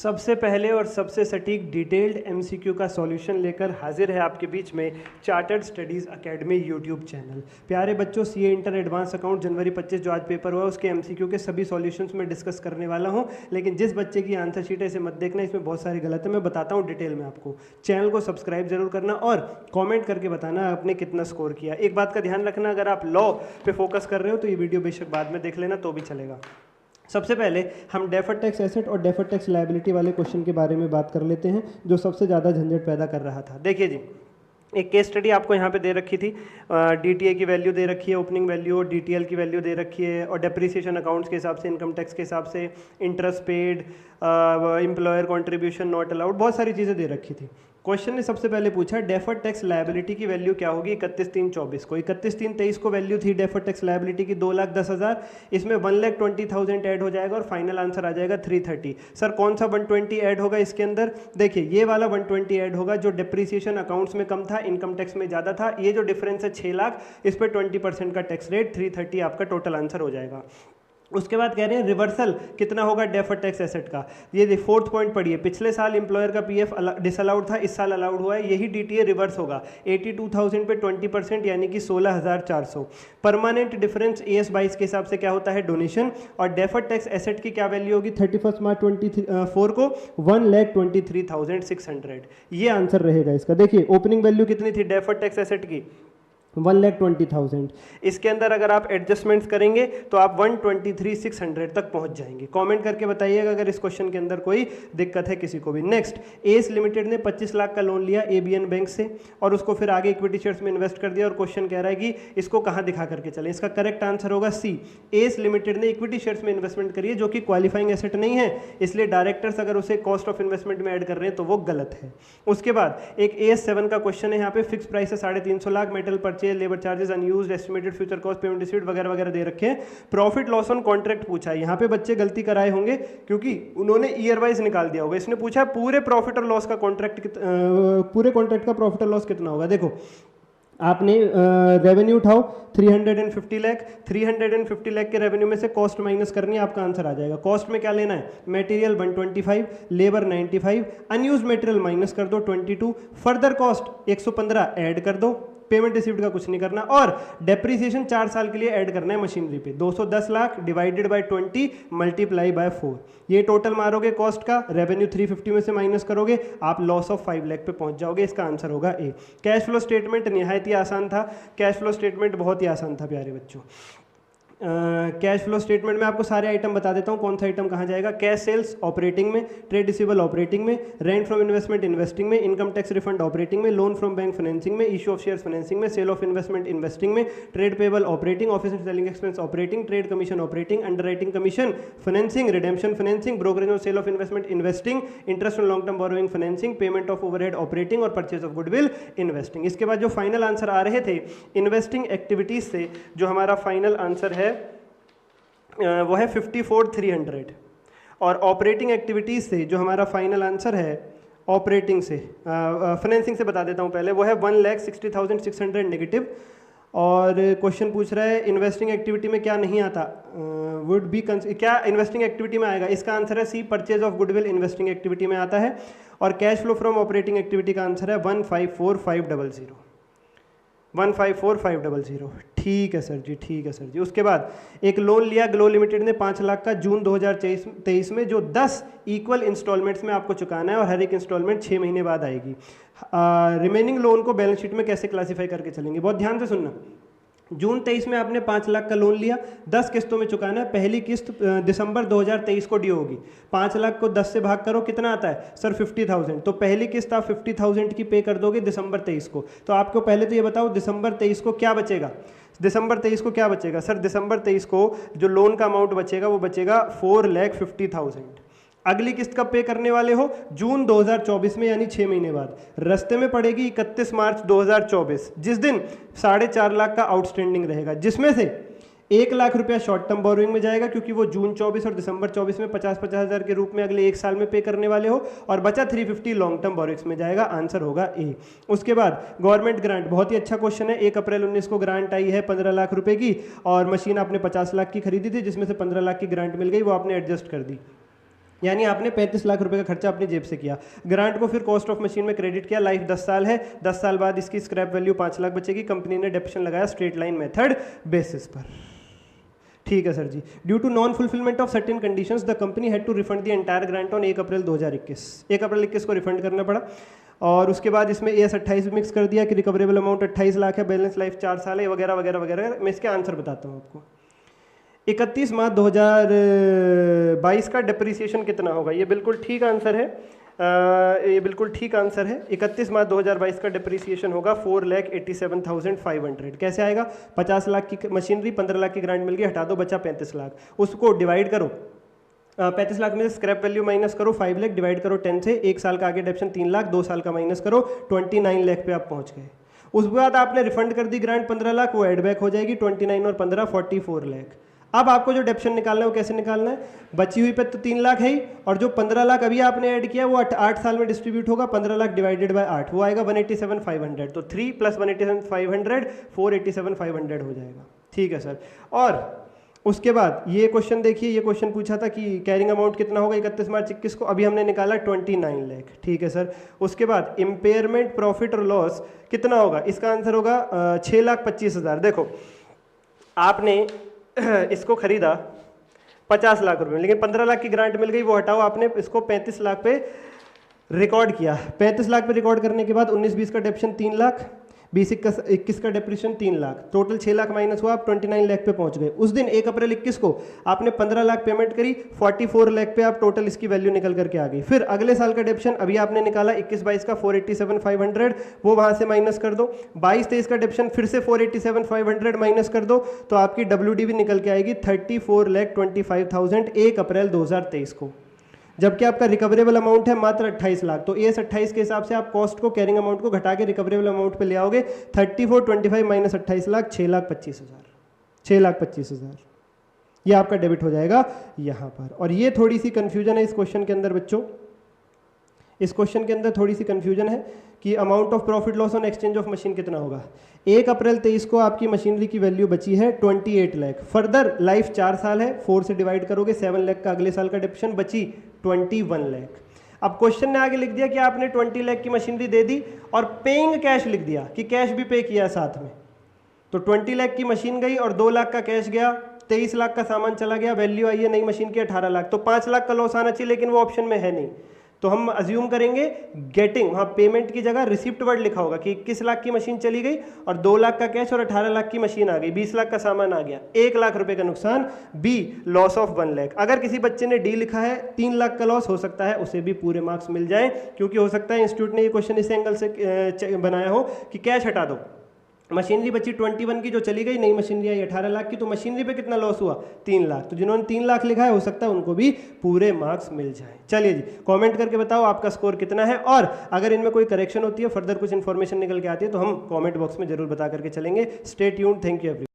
सबसे पहले और सबसे सटीक डिटेल्ड एमसीक्यू का सॉल्यूशन लेकर हाजिर है आपके बीच में chartered studies academy YouTube channel. प्यारे बच्चों, सीए इंटर एडवांस अकाउंट जनवरी 25 जो आज पेपर हुआ उसके एमसीक्यू के सभी सॉल्यूशंस में डिस्कस करने वाला हूं। लेकिन जिस बच्चे की आंसर शीट है इसे मत देखना, इसमें बहुत सारी गलत है, मैं बताता हूँ डिटेल में आपको। चैनल को सब्सक्राइब जरूर करना और कॉमेंट करके बताना आपने कितना स्कोर किया। एक बात का ध्यान रखना, अगर आप लॉ पे फोकस कर रहे हो तो ये वीडियो बेशक बाद में देख लेना तो भी चलेगा। सबसे पहले हम डेफर्ड टैक्स एसेट और डेफर्ड टैक्स लायबिलिटी वाले क्वेश्चन के बारे में बात कर लेते हैं जो सबसे ज़्यादा झंझट पैदा कर रहा था। देखिए जी, एक केस स्टडी आपको यहाँ पे दे रखी थी, डीटीए की वैल्यू दे रखी है, ओपनिंग वैल्यू और डीटीएल की वैल्यू दे रखी है, और डेप्रिसिएशन अकाउंट्स के हिसाब से, इनकम टैक्स के हिसाब से, interest paid, employer contribution not allowed, बहुत सारी चीज़ें दे रखी थी। क्वेश्चन ने सबसे पहले पूछा डेफर्ड टैक्स लायबिलिटी की वैल्यू क्या होगी 31/3/24 को। 31/3/23 को वैल्यू थी डेफर्ड टैक्स लायबिलिटी की 2,10,000, इसमें 1,20,000 ऐड हो जाएगा और फाइनल आंसर आ जाएगा 330। सर कौन सा 120 ऐड होगा इसके अंदर? देखिए ये वाला 120 ऐड होगा जो डिप्रिसिएशन अकाउंट्स में कम था, इनकम टैक्स में ज़्यादा था। ये जो डिफरेंस है 6 लाख, इस पर 20% का टैक्स रेट, 330 आपका टोटल आंसर हो जाएगा। उसके बाद कह रहे हैं रिवर्सल कितना होगा डेफर्ड टैक्स एसेट का। ये फोर्थ पॉइंट पढ़िए, पिछले साल एम्प्लॉयर का पीएफ डिसअलाउड था, इस साल अलाउड हुआ है, यही डीटीए रिवर्स होगा। 82,000 पे 20% यानी कि 16,400। परमानेंट डिफरेंस AS 22 के हिसाब से क्या होता है? डोनेशन। और डेफर्ड टैक्स एसेट की क्या वैल्यू होगी 31 मार्च 24 को? 1,23,600। ये आंसर रहेगा इसका। देखिए ओपनिंग वैल्यू कितनी थी डेफर्ड टैक्स एसेट की? 1,20,000। इसके अंदर अगर आप एडजस्टमेंट्स करेंगे तो आप 1,23,600 तक पहुंच जाएंगे। कमेंट करके बताइएगा अगर इस क्वेश्चन के अंदर कोई दिक्कत है किसी को भी। नेक्स्ट, एस लिमिटेड ने 25 लाख का लोन लिया ABN बैंक से और उसको फिर आगे इक्विटी शेयर्स में इन्वेस्ट कर दिया, और क्वेश्चन कह रहा है कि इसको कहाँ दिखा करके चले। इसका करेक्ट आंसर होगा C। एस लिमिटेड ने इक्विटी शेयर्स में इन्वेस्टमेंट करी है जो कि क्वालिफाइंग एसेट नहीं है, इसलिए डायरेक्टर्स अगर उसे कॉस्ट ऑफ इन्वेस्टमेंट में ऐड कर रहे हैं तो वो गलत है। उसके बाद एक AS7 का क्वेश्चन है, यहाँ पे फिक्स प्राइस है 350 lakh, metal purchase, labour charges, unused, estimated future cost, payment received वगैरह वगैरह दे रखे हैं। प्रॉफिट लॉस ऑन कॉन्ट्रैक्ट पूछा है, यहाँ पे बच्चे गलती कराए होंगे क्योंकि उन्होंने ईयर वाइज निकाल दिया होगा। इसने पूछा है पूरे प्रॉफिट और लॉस का कॉन्ट्रैक्ट, पूरे कॉन्ट्रैक्ट का प्रॉफिट और लॉस कितना होगा। देखो आपने रेवेन्यू उठाओ 350 लाख, 350 लाख के रेवेन्यू में से कॉस्ट माइनस करनी है, आपका आंसर आ जाएगा। कॉस्ट में क्या लेना है? Material 125, labour 95, unused material minus कर दो 22, फर्दर कॉस्ट 115 ऐड कर दो, पेमेंट रिसीव्ड का कुछ नहीं करना, और डेप्रिसिएशन 4 साल के लिए ऐड करना है मशीनरी पे। 210 lakh divided by 20 multiply by 4, ये टोटल मारोगे कॉस्ट का, रेवेन्यू 350 में से माइनस करोगे, आप लॉस ऑफ 5 लाख पे पहुंच जाओगे। इसका आंसर होगा A। कैश फ्लो स्टेटमेंट निहायत ही आसान था, कैश फ्लो स्टेटमेंट बहुत ही आसान था प्यारे बच्चों। कैश फ्लो स्टेटमेंट में आपको सारे आइटम बता देता हूँ कौन सा आइटम कहाँ जाएगा। कैश सेल्स ऑपरेटिंग में, ट्रेड रिसीवेबल ऑपरेटिंग में, रेंट फ्रॉम इन्वेस्टमेंट इन्वेस्टिंग में, इनकम टैक्स रिफंड ऑपरेटिंग में, लोन फ्रॉम बैंक फाइनेंसिंग में, इशू ऑफ शेयर्स फाइनेंसिंग में, सेल ऑफ इन्वेस्टमेंट इन्वेस्टिंग में, trade payable operating, office and selling expense operating, trade commission operating, underwriting commission financing, redemption financing, brokerage और sale of investment investing, interest on long term borrowing financing, payment of overhead operating और purchase of goodwill investing. इसके बाद जो final answer आ रहे थे investing activities से, जो हमारा फाइनल आंसर है वो है 54,300, और ऑपरेटिंग एक्टिविटीज से जो हमारा फाइनल आंसर है ऑपरेटिंग से, फाइनेंसिंग से बता देता हूँ पहले, वो है 1,60,600 नेगेटिव। और क्वेश्चन पूछ रहा है इन्वेस्टिंग एक्टिविटी में क्या नहीं आता, वुड बी क्या इन्वेस्टिंग एक्टिविटी में आएगा? इसका आंसर है C, purchase of goodwill investing activity में आता है। और cash flow from operating activity का आंसर है 1,54,500, 1,54,500। ठीक है सर जी, ठीक है सर जी। उसके बाद एक लोन लिया ग्लो लिमिटेड ने 5 लाख का जून 2023 में, जो 10 इक्वल इंस्टॉलमेंट्स में आपको चुकाना है और हर एक इंस्टॉलमेंट 6 महीने बाद आएगी। रिमेनिंग लोन को बैलेंस शीट में कैसे क्लासीफाई करके चलेंगे, बहुत ध्यान से सुनना। जून 23 में आपने 5 लाख का लोन लिया, 10 किस्तों में चुकाना है। पहली किस्त दिसंबर 2023 को ड्यू होगी। 5 लाख को 10 से भाग करो, कितना आता है सर? 50,000। तो पहली किस्त आप 50,000 की पे कर दोगे दिसंबर 23 को। तो आपको पहले तो ये बताओ दिसंबर 23 को क्या बचेगा? दिसंबर 23 को क्या बचेगा सर? दिसंबर 23 को जो लोन का अमाउंट बचेगा वो बचेगा 4,50,000। अगली किस्त कब पे करने वाले हो? जून 2024 में, यानी 6 महीने बाद। रास्ते में पड़ेगी 31 मार्च 2024, जिस दिन 4.5 लाख का आउटस्टैंडिंग रहेगा, जिसमें से 1 लाख रुपया शॉर्ट टर्म बोरोइंग में जाएगा क्योंकि वो जून 24 और दिसंबर 24 में 50-50 हज़ार के रूप में अगले 1 साल में पे करने वाले हो, और बचा 350 लॉन्ग टर्म बोरोइंग्स में जाएगा। आंसर होगा A। उसके बाद गवर्नमेंट ग्रांट, बहुत ही अच्छा क्वेश्चन है। 1 अप्रैल 19 को ग्रांट आई है 15 लाख रुपए की, और मशीन आपने 50 लाख की खरीदी थी जिसमें से 15 लाख की ग्रांट मिल गई, वो आपने एडजस्ट कर दी। यानी आपने 35 लाख रुपए का खर्चा अपनी जेब से किया। ग्रांट को फिर कॉस्ट ऑफ मशीन में क्रेडिट किया, लाइफ 10 साल है, 10 साल बाद इसकी स्क्रैप वैल्यू 5 लाख बचेगी, कंपनी ने डेप्शन लगाया स्ट्रेट लाइन मेथड बेसिस पर। ठीक है sir ji. Due to non fulfilment of certain conditions the company had to refund the entire grant on 1 April 2021। 1 April 21 को रिफंड करना पड़ा। और उसके बाद इसमें AS 28 मिक्स कर दिया कि रिकवरेबल अमाउंट 28 लाख है, बैलेंस लाइफ 4 साल है, वगैरह वगैरह वगैरह। मैं इसके आंसर बताता हूँ आपको। 31 मार्च 2022 का डिप्रिसिएशन कितना होगा? ये बिल्कुल ठीक आंसर है, ये बिल्कुल ठीक आंसर है। 31 मार्च 2022 का डिप्रिसिएशन होगा 4,87,500। कैसे आएगा? 50 लाख की मशीनरी, 15 लाख की ग्रांट मिल गई, हटा दो, बचा 35 लाख। उसको डिवाइड करो, 35 लाख में से स्क्रैप वैल्यू माइनस करो 5 लाख, डिवाइड करो 10 से, 1 साल का आगे डेप्शन 3 लाख, 2 साल का माइनस करो 29 लाख पे आप पहुंच गए। उसके बाद आपने रिफंड कर दी ग्रांट 15 लाख, वो एड बैक हो जाएगी 29 और 15 44 लाख। अब आपको जो डेप्शन निकालना है वो कैसे निकालना है? बची हुई पे तो 3 लाख है ही, और जो 15 लाख अभी आपने ऐड किया वो 8 साल में डिस्ट्रीब्यूट होगा, 15 लाख डिवाइडेड बाय 8 वो आएगा 187,500। तो 3 + 187,500 487,500 हो जाएगा। ठीक है सर। और उसके बाद ये क्वेश्चन देखिए, ये क्वेश्चन पूछा था कि कैरिंग अमाउंट कितना होगा 31 मार्च 21 को, अभी हमने निकाला 29 लाख। ठीक है सर। उसके बाद इम्पेयरमेंट प्रॉफिट और लॉस कितना होगा? इसका आंसर होगा 6,25,000। देखो आपने इसको खरीदा 50 लाख रुपए में, लेकिन 15 लाख की ग्रांट मिल गई, वो हटाओ, आपने इसको 35 लाख पे रिकॉर्ड किया। 35 लाख पे रिकॉर्ड करने के बाद 19-20 का डेप्शन 3 लाख, 20-21 का depreciation 3 lakh, total 6 lakh minus हुआ, आप 29 लाख पे पहुंच गए। उस दिन 1 अप्रैल 21 को आपने 15 लाख पेमेंट करी, 44 लाख पे आप टोटल इसकी वैल्यू निकल करके आ गई। फिर अगले साल का डेप्शन अभी आपने निकाला 21-22 का 487,500, वो वहां से माइनस कर दो। 22-23 का डेप्शन फिर से 487,500 माइनस कर दो, तो आपकी WDV निकल के आएगी 34,25,000 1 अप्रैल 2023 को। जबकि आपका रिकवरेबल अमाउंट है मात्र 28 लाख। तो AS 28 के हिसाब से आप कॉस्ट को, कैरिंग अमाउंट को घटा के रिकवरेबल अमाउंट पे ले आओगे। 3425 माइनस 28 लाख 6,25,000, 6,25,000 ये आपका डेबिट हो जाएगा यहाँ पर। और ये थोड़ी सी कंफ्यूजन है इस क्वेश्चन के अंदर बच्चों, इस क्वेश्चन के अंदर थोड़ी सी कंफ्यूजन है कि amount of profit loss on exchange of machine कितना होगा। 1 अप्रैल 23 को आपकी मशीनरी की वैल्यू बची है 28 लाख, फर्दर लाइफ 4 साल है, 4 से डिवाइड करोगे 7 लाख का अगले साल का डेप्शन, बची 21 लाख। अब क्वेश्चन ने आगे लिख दिया कि आपने 20 लाख की मशीनरी दे दी और पेइंग कैश लिख दिया कि कैश भी पे किया साथ में। तो 20 लाख की मशीन गई और 2 लाख का कैश गया, 23 लाख का सामान चला गया, वैल्यू आई है नई मशीन की 18 लाख। तो 5 लाख का लॉस आना चाहिए, लेकिन वो ऑप्शन में है नहीं। तो हम अज्यूम करेंगे गेटिंग, वहाँ पेमेंट की जगह रिसिप्ट वर्ड लिखा होगा कि 21 लाख की मशीन चली गई और 2 लाख का कैश और 18 लाख की मशीन आ गई, 20 लाख का सामान आ गया, 1 लाख रुपए का नुकसान, बी लॉस ऑफ 1 लाख। अगर किसी बच्चे ने डी लिखा है 3 लाख का लॉस, हो सकता है उसे भी पूरे मार्क्स मिल जाए, क्योंकि हो सकता है इंस्टीट्यूट ने ये क्वेश्चन इस एंगल से बनाया हो कि कैश हटा दो, मशीनरी बची 21 की जो चली गई, नई मशीनरी आई 18 लाख की, तो मशीनरी पे कितना लॉस हुआ 3 लाख। तो जिन्होंने 3 लाख लिखा है हो सकता है उनको भी पूरे मार्क्स मिल जाए। चलिए जी, कमेंट करके बताओ आपका स्कोर कितना है, और अगर इनमें कोई करेक्शन होती है, फर्दर कुछ इन्फॉर्मेशन निकल के आती है, तो हम कमेंट बॉक्स में जरूर बता करके चलेंगे। Stay tuned, thank you everyone.